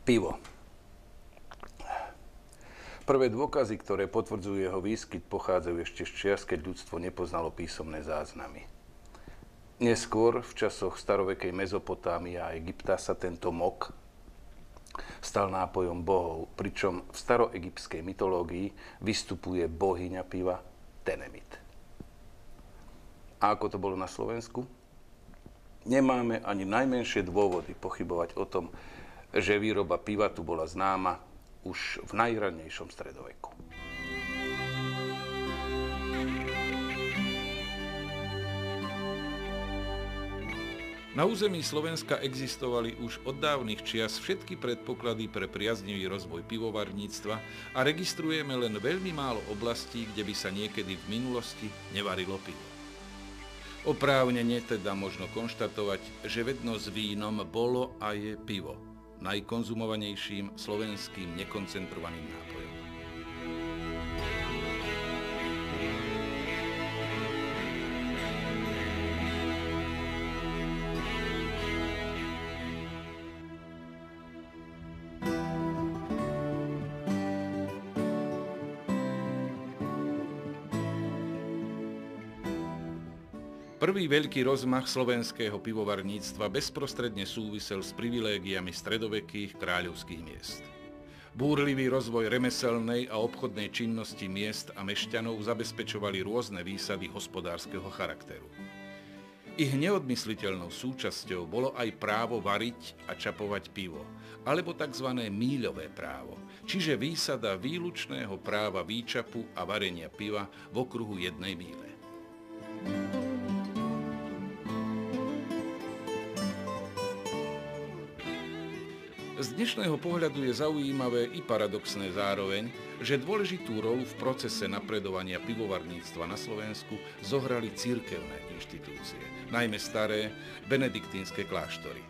Pivo. Prvé dôkazy, ktoré potvrdzujú jeho výskyt, pochádzajú ešte z čias, keď ľudstvo nepoznalo písomné záznamy. Neskôr, v časoch starovekej Mezopotámie a Egypta, sa tento mok stal nápojom bohov, pričom v staroegyptskej mytológii vystupuje bohyňa piva Tenemit. A ako to bolo na Slovensku? Nemáme ani najmenšie dôvody pochybovať o tom, že výroba piva tu bola známa už v najrannejšom stredoveku. Na území Slovenska existovali už od dávnych čias všetky predpoklady pre priaznivý rozvoj pivovarníctva a registrujeme len veľmi málo oblastí, kde by sa niekedy v minulosti nevarilo pivo. Oprávnene teda možno konštatovať, že vedno s vínom bolo a je pivo, najkonzumovanejším slovenským nekoncentrovaným nápojom. Prvý veľký rozmach slovenského pivovarníctva bezprostredne súvisel s privilégiami stredovekých kráľovských miest. Búrlivý rozvoj remeselnej a obchodnej činnosti miest a mešťanov zabezpečovali rôzne výsady hospodárskeho charakteru. Ich neodmysliteľnou súčasťou bolo aj právo variť a čapovať pivo, alebo tzv. Míľové právo, čiže výsada výlučného práva výčapu a varenia piva v okruhu jednej míle. Z dnešného pohľadu je zaujímavé i paradoxné zároveň, že dôležitú rolu v procese napredovania pivovarníctva na Slovensku zohrali cirkevné inštitúcie, najmä staré benediktínske kláštory.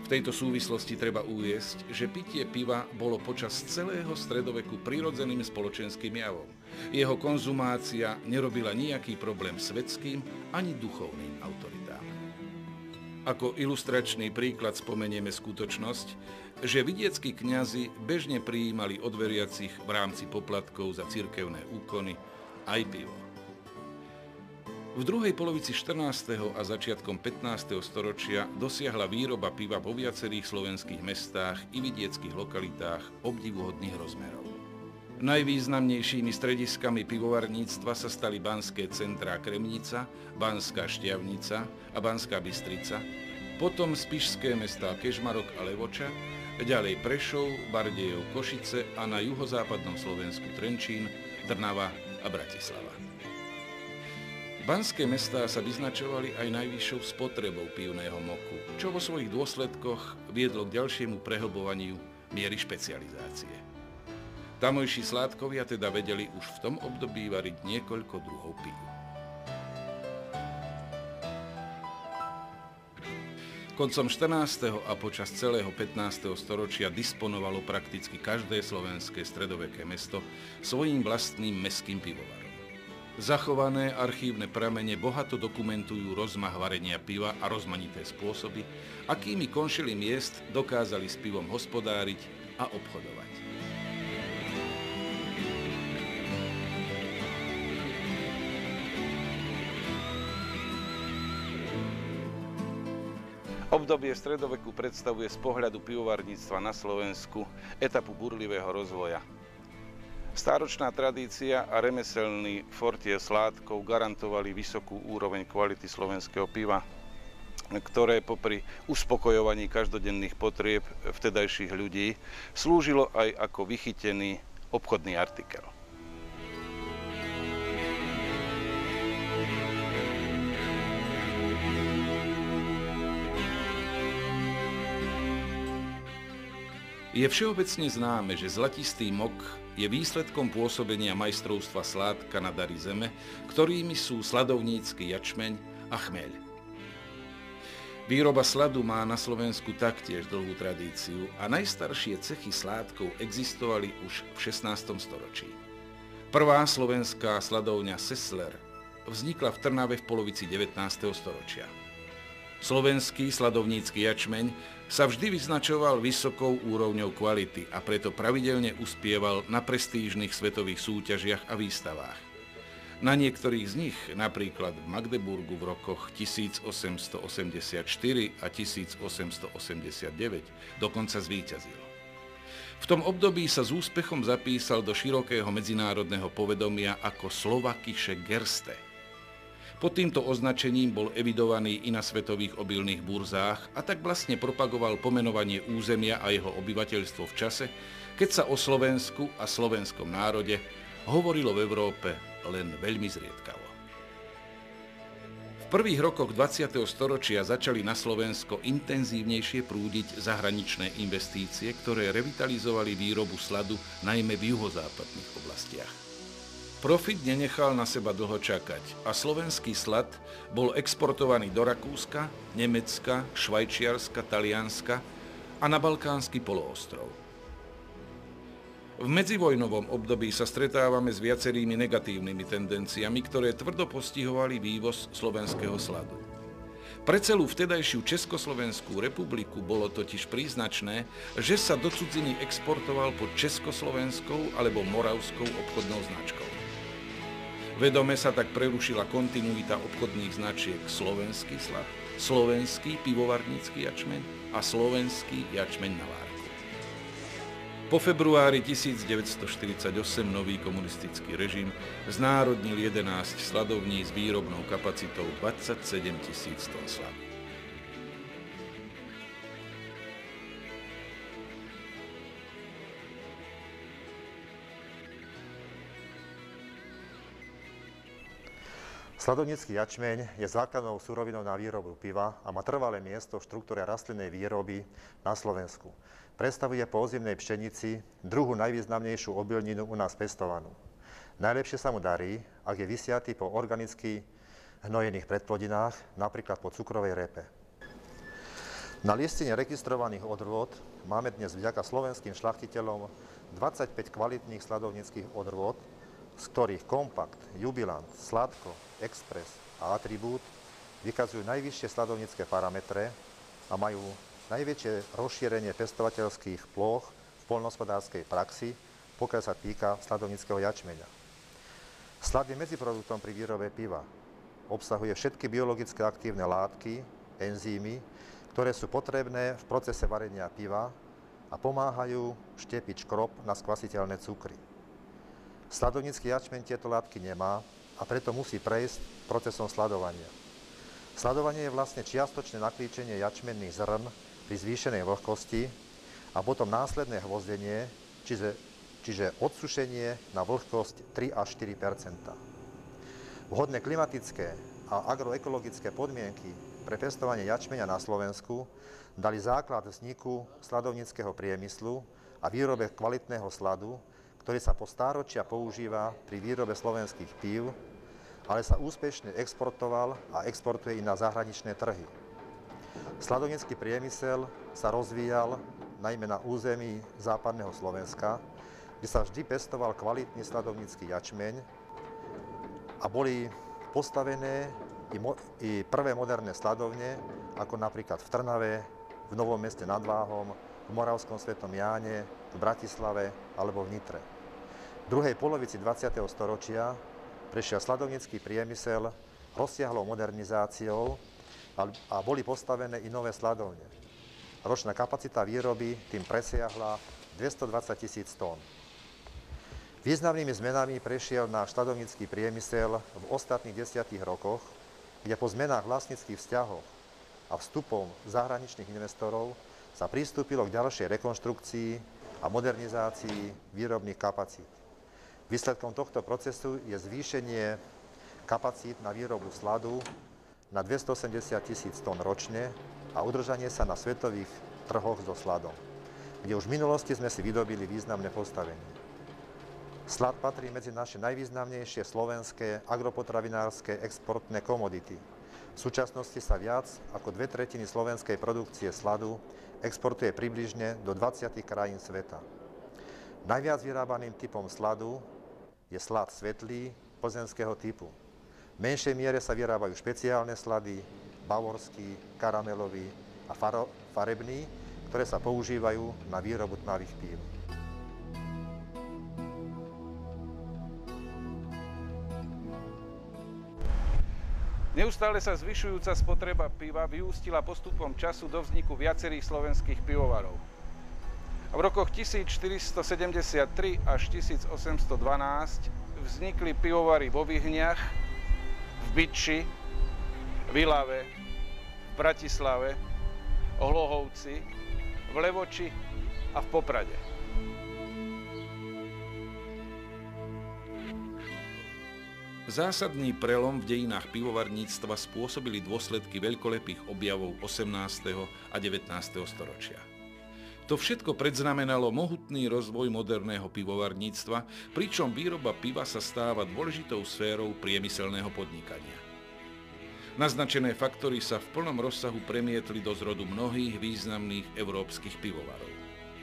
V tejto súvislosti treba uviesť, že pitie piva bolo počas celého stredoveku prirodzeným spoločenským javom. Jeho konzumácia nerobila nejaký problém svetským ani duchovným autoritám. Ako ilustračný príklad spomenieme skutočnosť, že vidieckí kňazi bežne prijímali od veriacich v rámci poplatkov za cirkevné úkony aj pivo. V druhej polovici 14. a začiatkom 15. storočia dosiahla výroba piva vo viacerých slovenských mestách i vidieckých lokalitách obdivuhodných rozmerov. Najvýznamnejšími strediskami pivovarníctva sa stali banské centrá Kremnica, Banská Štiavnica a Banská Bystrica, potom spišské mestá Kežmarok a Levoča, ďalej Prešov, Bardejov, Košice a na juhozápadnom Slovensku Trenčín, Trnava a Bratislava. Banské mestá sa vyznačovali aj najvyššou spotrebou pivného moku, čo vo svojich dôsledkoch viedlo k ďalšiemu prehlbovaniu miery špecializácie. Tamojší sládkovia teda vedeli už v tom období variť niekoľko druhov pív. Koncom 14. a počas celého 15. storočia disponovalo prakticky každé slovenské stredoveké mesto svojím vlastným mestským pivovarom. Zachované archívne pramene bohato dokumentujú rozmach varenia piva a rozmanité spôsoby, akými konšily miest dokázali s pivom hospodáriť a obchodovať. Obdobie stredoveku predstavuje z pohľadu pivovarníctva na Slovensku etapu burlivého rozvoja. Stáročná tradícia a remeselný fortier sládkov garantovali vysokú úroveň kvality slovenského piva, ktoré popri uspokojovaní každodenných potrieb vtedajších ľudí slúžilo aj ako vychytený obchodný artikel. Je všeobecne známe, že zlatistý mok je výsledkom pôsobenia majstrovstva sládka na dary zeme, ktorými sú sladovnícky jačmeň a chmeľ. Výroba sladu má na Slovensku taktiež dlhú tradíciu a najstaršie cechy sládkov existovali už v 16. storočí. Prvá slovenská sladovňa Sessler vznikla v Trnave v polovici 19. storočia. Slovenský sladovnícky jačmeň sa vždy vyznačoval vysokou úrovňou kvality a preto pravidelne uspieval na prestížnych svetových súťažiach a výstavách. Na niektorých z nich, napríklad v Magdeburgu v rokoch 1884 a 1889, dokonca zvíťazil. V tom období sa s úspechom zapísal do širokého medzinárodného povedomia ako Slovakische Gerste. Pod týmto označením bol evidovaný i na svetových obilných burzách a tak vlastne propagoval pomenovanie územia a jeho obyvateľstvo v čase, keď sa o Slovensku a slovenskom národe hovorilo v Európe len veľmi zriedkavo. V prvých rokoch 20. storočia začali na Slovensko intenzívnejšie prúdiť zahraničné investície, ktoré revitalizovali výrobu sladu najmä v juhozápadných oblastiach. Profit nenechal na seba dlho čakať a slovenský slad bol exportovaný do Rakúska, Nemecka, Švajčiarska, Talianska a na Balkánsky poloostrov. V medzivojnovom období sa stretávame s viacerými negatívnymi tendenciami, ktoré tvrdo postihovali vývoz slovenského sladu. Pre celú vtedajšiu Československú republiku bolo totiž príznačné, že sa do cudziny exportoval pod československou alebo moravskou obchodnou značkou. Vedome sa tak prerušila kontinuita obchodných značiek Slovenský slad, Slovenský pivovarnícky jačmeň a Slovenský jačmeň na várku. Po februári 1948 nový komunistický režim znárodnil 11 sladovní s výrobnou kapacitou 27 000 tón sladu. Sladovnícky jačmeň je základnou surovinou na výrobu piva a má trvalé miesto v štruktúre rastlinnej výroby na Slovensku. Predstavuje po ozimnej pšenici druhú najvýznamnejšiu obilninu u nás pestovanú. Najlepšie sa mu darí, ak je vysiatý po organicky hnojených predplodinách, napríklad po cukrovej repe. Na listine registrovaných odrôd máme dnes vďaka slovenským šľachtiteľom 25 kvalitných sladovníckych odrôd, z ktorých Kompakt, Jubilant, Sladko, Express a Atribút vykazujú najvyššie sladovnícke parametre a majú najväčšie rozšírenie pestovateľských plôch v poľnohospodárskej praxi, pokiaľ sa týka sladovníckeho jačmeňa. Slad je medziproduktom pri výrobe piva. Obsahuje všetky biologicky aktívne látky, enzymy, ktoré sú potrebné v procese varenia piva a pomáhajú štepiť škrob na skvasiteľné cukry. Sladovnícky jačmeň tieto látky nemá a preto musí prejsť procesom sladovania. Sladovanie je vlastne čiastočné naklíčenie jačmenných zrn pri zvýšenej vlhkosti a potom následné hvozdenie, čiže odsušenie na vlhkosť 3 až 4 %. Vhodné klimatické a agroekologické podmienky pre pestovanie jačmeňa na Slovensku dali základ vzniku sladovníckeho priemyslu a výrobe kvalitného sladu, ktorý sa po stáročia používa pri výrobe slovenských pív, ale sa úspešne exportoval a exportuje i na zahraničné trhy. Sladovnícky priemysel sa rozvíjal najmä na území západného Slovenska, kde sa vždy pestoval kvalitný sladovnícky jačmeň a boli postavené i prvé moderné sladovne, ako napríklad v Trnave, v Novom Meste nad Váhom, v Moravskom Svetom Jáne, v Bratislave alebo v Nitre. V druhej polovici 20. storočia prešiel sladovnícky priemysel rozsiahlou modernizáciou a boli postavené i nové sladovne. Ročná kapacita výroby tým presiahla 220 000 tón. Významnými zmenami prešiel náš sladovnícky priemysel v ostatných 10 rokoch, kde po zmenách vlastníckych vzťahov a vstupom zahraničných investorov sa pristúpilo k ďalšej rekonštrukcii a modernizácii výrobných kapacít. Výsledkom tohto procesu je zvýšenie kapacít na výrobu sladu na 280 000 tón ročne a udržanie sa na svetových trhoch so sladom, kde už v minulosti sme si vydobili významné postavenie. Slad patrí medzi naše najvýznamnejšie slovenské agropotravinárske exportné komodity. V súčasnosti sa viac ako 2/3 slovenskej produkcie sladu exportuje približne do 20 krajín sveta. Najviac vyrábaným typom sladu je slad svetlý plzeňského typu. V menšej miere sa vyrábajú špeciálne slady, bavorský, karamelový a farebný, ktoré sa používajú na výrobu tmavých pív. Neustále sa zvyšujúca spotreba piva vyústila postupom času do vzniku viacerých slovenských pivovarov. V rokoch 1473 až 1812 vznikli pivovary vo Vyhniach, v Bytči, v Ilave, v Bratislave, Hlohovci, v Levoči a v Poprade. Zásadný prelom v dejinách pivovarníctva spôsobili dôsledky veľkolepých objavov 18. a 19. storočia. To všetko predznamenalo mohutný rozvoj moderného pivovarníctva, pričom výroba piva sa stáva dôležitou sférou priemyselného podnikania. Naznačené faktory sa v plnom rozsahu premietli do zrodu mnohých významných európskych pivovarov.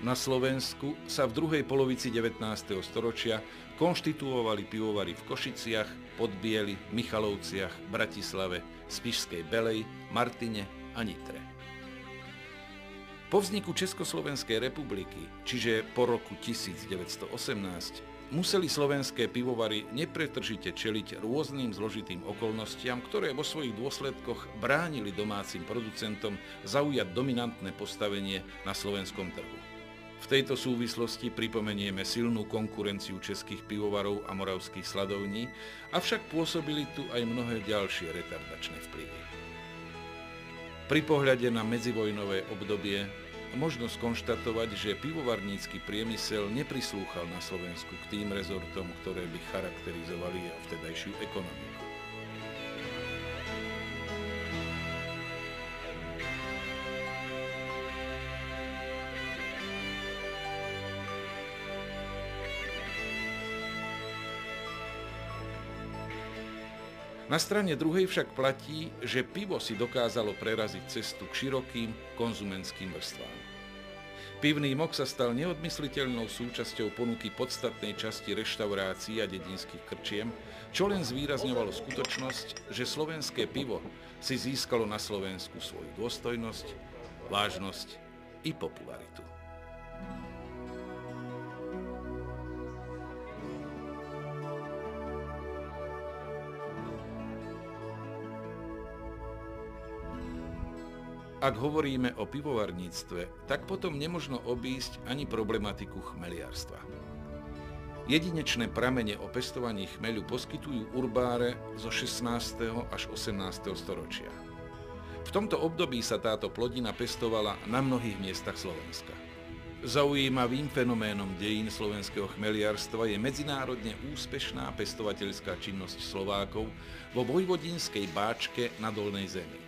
Na Slovensku sa v druhej polovici 19. storočia konštituovali pivovary v Košiciach, Podbieli, Michalovciach, Bratislave, Spišskej Belej, Martine a Nitre. Po vzniku Československej republiky, čiže po roku 1918, museli slovenské pivovary nepretržite čeliť rôznym zložitým okolnostiam, ktoré vo svojich dôsledkoch bránili domácim producentom zaujať dominantné postavenie na slovenskom trhu. V tejto súvislosti pripomenieme silnú konkurenciu českých pivovarov a moravských sladovní, avšak pôsobili tu aj mnohé ďalšie retardačné vplyvy. Pri pohľade na medzivojnové obdobie možno skonštatovať, že pivovarnícky priemysel neprislúchal na Slovensku k tým rezortom, ktoré by charakterizovali vtedajšiu ekonomiku. Na strane druhej však platí, že pivo si dokázalo preraziť cestu k širokým konzumentským vrstvám. Pivný mok sa stal neodmysliteľnou súčasťou ponuky podstatnej časti reštaurácií a dedinských krčiem, čo len zvýrazňovalo skutočnosť, že slovenské pivo si získalo na Slovensku svoju dôstojnosť, vážnosť i popularitu. Ak hovoríme o pivovarníctve, tak potom nemožno obísť ani problematiku chmeliarstva. Jedinečné pramene o pestovaní chmeľu poskytujú urbáre zo 16. až 18. storočia. V tomto období sa táto plodina pestovala na mnohých miestach Slovenska. Zaujímavým fenoménom dejín slovenského chmeliarstva je medzinárodne úspešná pestovateľská činnosť Slovákov vo vojvodínskej Báčke na Dolnej Zemi.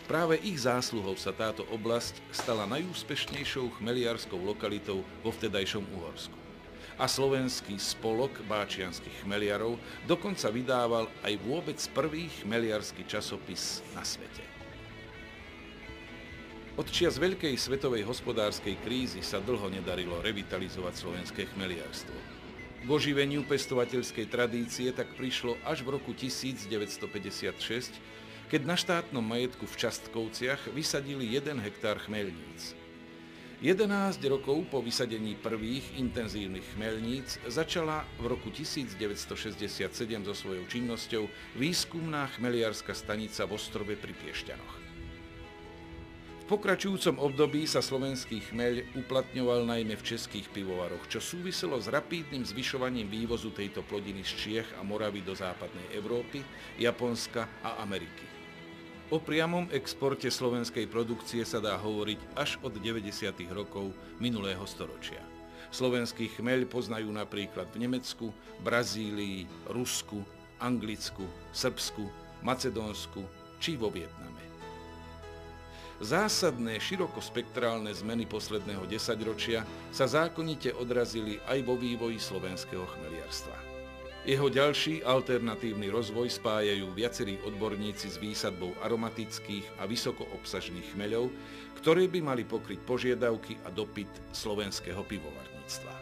Práve ich zásluhou sa táto oblasť stala najúspešnejšou chmeliarskou lokalitou vo vtedajšom Uhorsku. A slovenský spolok báčianskych chmeliarov dokonca vydával aj vôbec prvý chmeliarsky časopis na svete. Od čias veľkej svetovej hospodárskej krízy sa dlho nedarilo revitalizovať slovenské chmeliarstvo. K oživeniu pestovateľskej tradície tak prišlo až v roku 1956, keď na štátnom majetku v Častkovciach vysadili 1 hektár chmeľníc. 11 rokov po vysadení prvých intenzívnych chmeľníc začala v roku 1967 so svojou činnosťou výskumná chmeliarska stanica v Ostrove pri Piešťanoch. V pokračujúcom období sa slovenský chmeľ uplatňoval najmä v českých pivovaroch, čo súviselo s rapídnym zvyšovaním vývozu tejto plodiny z Čiech a Moravy do západnej Európy, Japonska a Ameriky. O priamom exporte slovenskej produkcie sa dá hovoriť až od 90. rokov minulého storočia. Slovenský chmeľ poznajú napríklad v Nemecku, Brazílii, Rusku, Anglicku, Srbsku, Macedónsku či vo Vietname. Zásadné širokospektrálne zmeny posledného desaťročia sa zákonite odrazili aj vo vývoji slovenského chmeliarstva. Jeho ďalší alternatívny rozvoj spájajú viacerí odborníci s výsadbou aromatických a vysokoobsažných chmeľov, ktoré by mali pokryť požiadavky a dopyt slovenského pivovarníctva.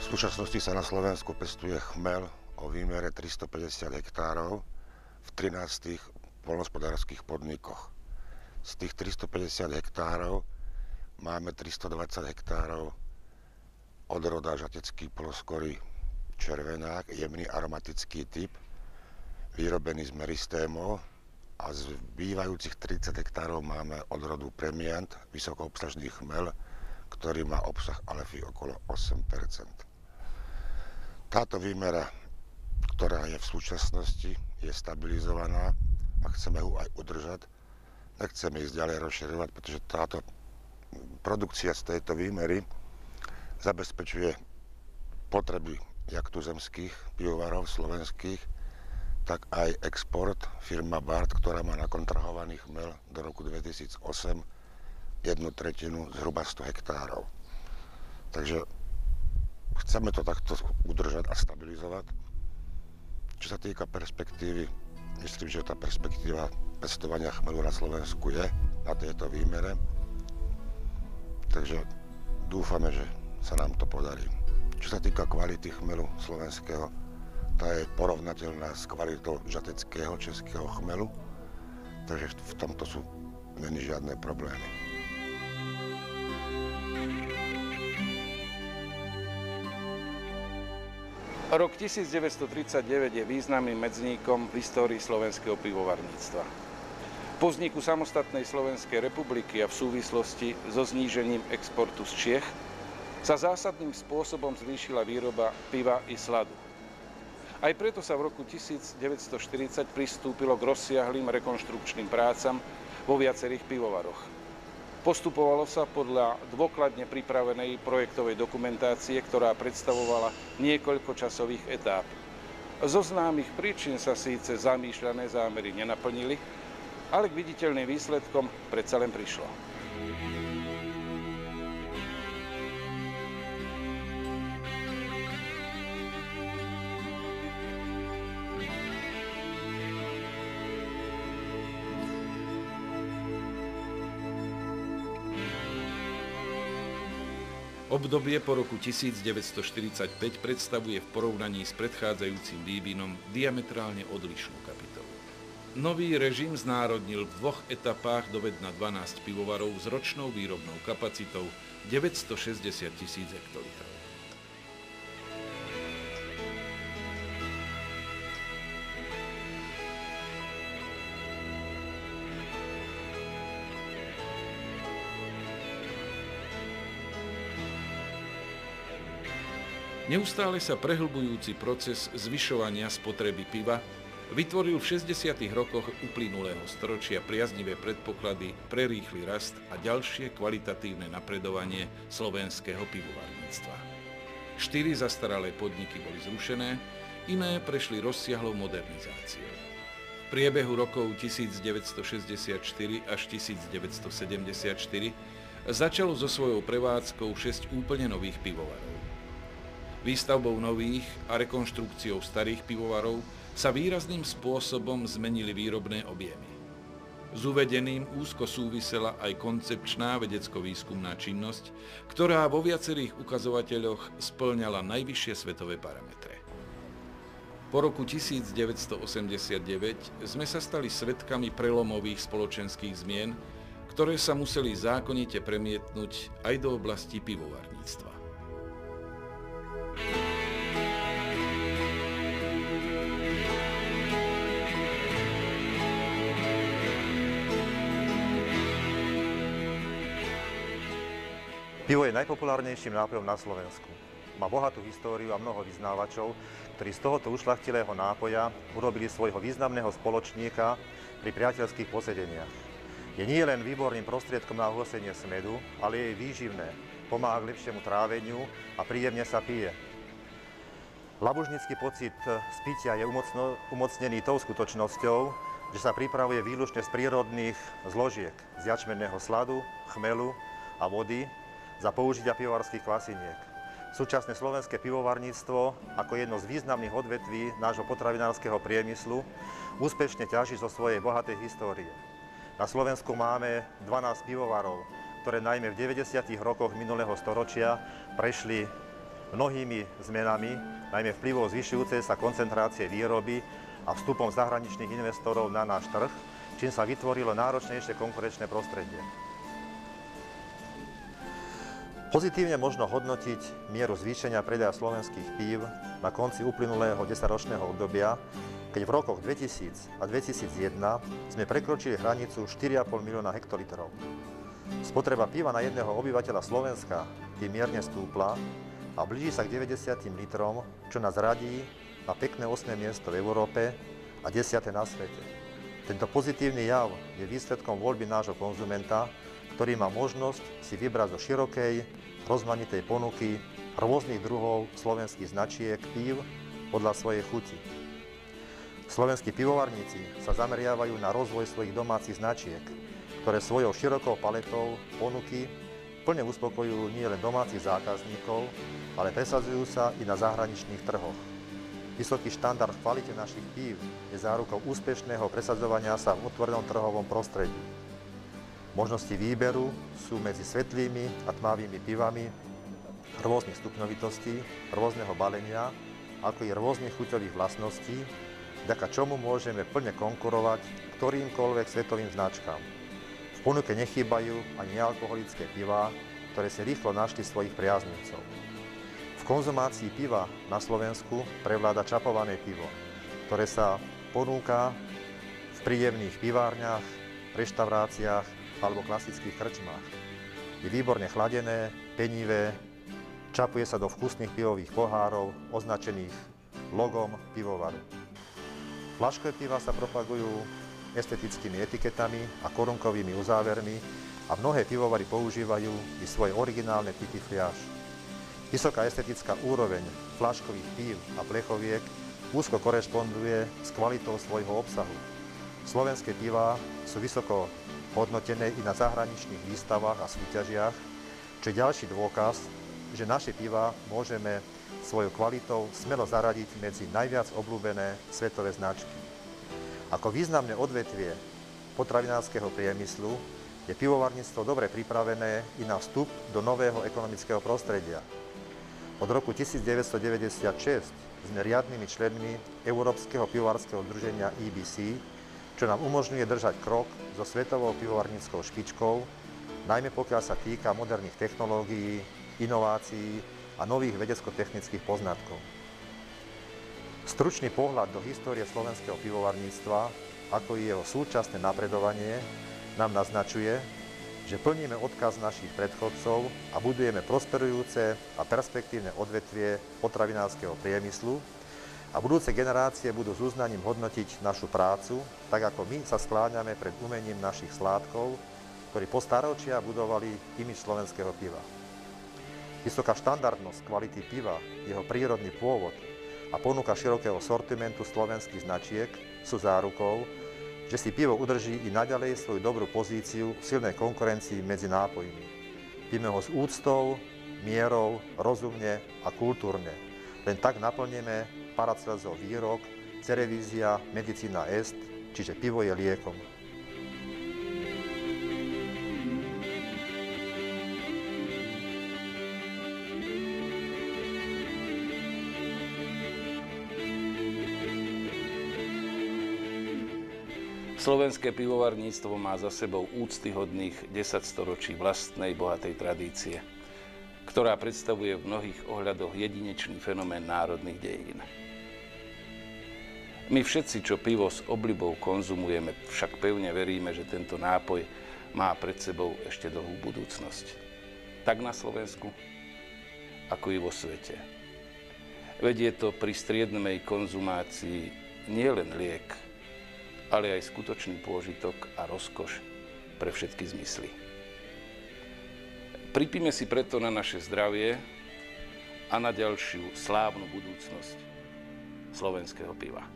súčasnosti sa na Slovensku pestuje chmel o výmere 350 hektárov v 13 poľnohospodárskych podnikoch. Z tých 350 hektárov máme 320 hektárov odroda žatecký poloskorý červenák, jemný aromatický typ, vyrobený z meristémov, a z bývajúcich 30 hektárov máme odrodu premiant, vysokoobsažný chmel, ktorý má obsah alefy okolo 8%. Táto výmera, ktorá je v súčasnosti, je stabilizovaná a chceme ju aj udržať. Nechceme ísť ďalej rozširovať, pretože táto produkcia z tejto výmery zabezpečuje potreby jak tuzemských pivovarov slovenských, tak aj export. Firma Bart, ktorá má nakontrahovaný chmel do roku 2008 1/3 zhruba 100 hektárov. Takže chceme to takto udržať a stabilizovať. Čo sa týka perspektívy, myslím, že tá perspektíva pestovania chmelu na Slovensku je na tejto výmere. Takže dúfame, že sa nám to podarí. Čo sa týka kvality chmelu slovenského, tá je porovnateľná s kvalitou žateckého českého chmelu, takže v tomto není žiadne problémy. Rok 1939 je významným medzníkom v histórii slovenského pivovarníctva. Po vzniku samostatnej Slovenskej republiky a v súvislosti so znížením exportu z Čiech sa zásadným spôsobom zvýšila výroba piva i sladu. Aj preto sa v roku 1940 pristúpilo k rozsiahlym rekonštrukčným prácam vo viacerých pivovaroch. Postupovalo sa podľa dôkladne pripravenej projektovej dokumentácie, ktorá predstavovala niekoľko časových etáp. Zo známych príčin sa síce zamýšľané zámery nenaplnili, ale k viditeľným výsledkom predsa len prišlo. Obdobie po roku 1945 predstavuje v porovnaní s predchádzajúcim vývinom diametrálne odlišnú kapitolu. Nový režim znárodnil v dvoch etapách dovedna 12 pivovarov s ročnou výrobnou kapacitou 960 000 hektolitrov. Neustále sa prehlbujúci proces zvyšovania spotreby piva vytvoril v 60. rokoch uplynulého storočia priaznivé predpoklady pre rýchly rast a ďalšie kvalitatívne napredovanie slovenského pivovarníctva. 4 zastaralé podniky boli zrušené, iné prešli rozsiahlou modernizáciou. V priebehu rokov 1964 až 1974 začalo so svojou prevádzkou 6 úplne nových pivovarov. Výstavbou nových a rekonštrukciou starých pivovarov sa výrazným spôsobom zmenili výrobné objemy. S uvedeným úzko súvisela aj koncepčná vedecko-výskumná činnosť, ktorá vo viacerých ukazovateľoch spĺňala najvyššie svetové parametre. Po roku 1989 sme sa stali svedkami prelomových spoločenských zmien, ktoré sa museli zákonite premietnúť aj do oblasti pivovarníctva. Pivo je najpopulárnejším nápojom na Slovensku. Má bohatú históriu a mnoho vyznávačov, ktorí z tohoto ušľachtilého nápoja urobili svojho významného spoločníka pri priateľských posedeniach. Je nie len výborným prostriedkom na uhasenie smedu, ale je jej výživné, pomáha k lepšiemu tráveniu a príjemne sa pije. Labužnický pocit z pitia je umocnený tou skutočnosťou, že sa pripravuje výlučne z prírodných zložiek, z jačmenného sladu, chmelu a vody, za použitia pivovarských kvasiniek. Súčasné slovenské pivovarníctvo, ako jedno z významných odvetví nášho potravinárskeho priemyslu, úspešne ťaží zo svojej bohatej histórie. Na Slovensku máme 12 pivovarov, ktoré najmä v 90. rokoch minulého storočia prešli mnohými zmenami, najmä vplyvom zvyšujúcej sa koncentrácie výroby a vstupom zahraničných investorov na náš trh, čím sa vytvorilo náročnejšie konkurenčné prostredie. Pozitívne možno hodnotiť mieru zvýšenia predaja slovenských pív na konci uplynulého 10-ročného obdobia, keď v rokoch 2000 a 2001 sme prekročili hranicu 4,5 milióna hektolitrov. Spotreba piva na jedného obyvateľa Slovenska tým mierne stúpla a blíži sa k 90 litrom, čo nás radí na pekné 8. miesto v Európe a 10. na svete. Tento pozitívny jav je výsledkom voľby nášho konzumenta, ktorý má možnosť si vybrať zo širokej, rozmanitej ponuky rôznych druhov slovenských značiek pív podľa svojej chuti. Slovenskí pivovarníci sa zameriavajú na rozvoj svojich domácich značiek, ktoré svojou širokou paletou ponuky plne uspokojujú nielen domácich zákazníkov, ale presadzujú sa i na zahraničných trhoch. Vysoký štandard v kvalite našich pív je zárukou úspešného presadzovania sa v otvorenom trhovom prostredí. Možnosti výberu sú medzi svetlými a tmavými pivami rôznych stupňovitostí, rôzneho balenia, ako i rôznych chuťových vlastností, vďaka čomu môžeme plne konkurovať ktorýmkoľvek svetovým značkám. V ponuke nechýbajú ani nealkoholické pivá, ktoré si rýchlo našli svojich priaznivcov. V konzumácii piva na Slovensku prevláda čapované pivo, ktoré sa ponúka v príjemných pivárniach, reštauráciách alebo klasických krčmách. Je výborne chladené, penivé, čapuje sa do vkusných pivových pohárov označených logom pivovaru. Fľaškové piva sa propagujú estetickými etiketami a korunkovými uzávermi a mnohé pivovary používajú i svoje originálne typy fľaš. Vysoká estetická úroveň fľaškových pív a plechoviek úzko korešponduje s kvalitou svojho obsahu. Slovenské pivá sú vysoko hodnotené i na zahraničných výstavách a súťažiach, čo je ďalší dôkaz, že naše pivá môžeme svojou kvalitou smelo zaradiť medzi najviac obľúbené svetové značky. Ako významné odvetvie potravinárskeho priemyslu je pivovarníctvo dobre pripravené i na vstup do nového ekonomického prostredia. Od roku 1996 sme riadnymi členmi Európskeho pivovarskeho združenia EBC, čo nám umožňuje držať krok so svetovou pivovarníckou špičkou, najmä pokiaľ sa týka moderných technológií, inovácií a nových vedecko-technických poznatkov. Stručný pohľad do histórie slovenského pivovarníctva, ako i jeho súčasné napredovanie, nám naznačuje, že plníme odkaz našich predchodcov a budujeme prosperujúce a perspektívne odvetvie potravinárskeho priemyslu, a budúce generácie budú s uznaním hodnotiť našu prácu, tak ako my sa skláňame pred umením našich sládkov, ktorí po staročia budovali imidž slovenského piva. Vysoká štandardnosť kvality piva, jeho prírodný pôvod a ponuka širokého sortimentu slovenských značiek sú zárukou, že si pivo udrží i naďalej svoju dobrú pozíciu v silnej konkurencii medzi nápojmi. Pijeme ho s úctou, mierou, rozumne a kultúrne. Len tak naplníme Paracelsov výrok Cerevisia medicina est, čiže pivo je liekom. Slovenské pivovarníctvo má za sebou úctyhodných 10 storočí vlastnej bohatej tradície, ktorá predstavuje v mnohých ohľadoch jedinečný fenomén národných dejín. My všetci, čo pivo s obľubou konzumujeme, však pevne veríme, že tento nápoj má pred sebou ešte dlhú budúcnosť. Tak na Slovensku, ako i vo svete. Veď je to pri striedmej konzumácii nielen liek, ale aj skutočný pôžitok a rozkoš pre všetky zmysly. Pripíme si preto na naše zdravie a na ďalšiu slávnu budúcnosť slovenského piva.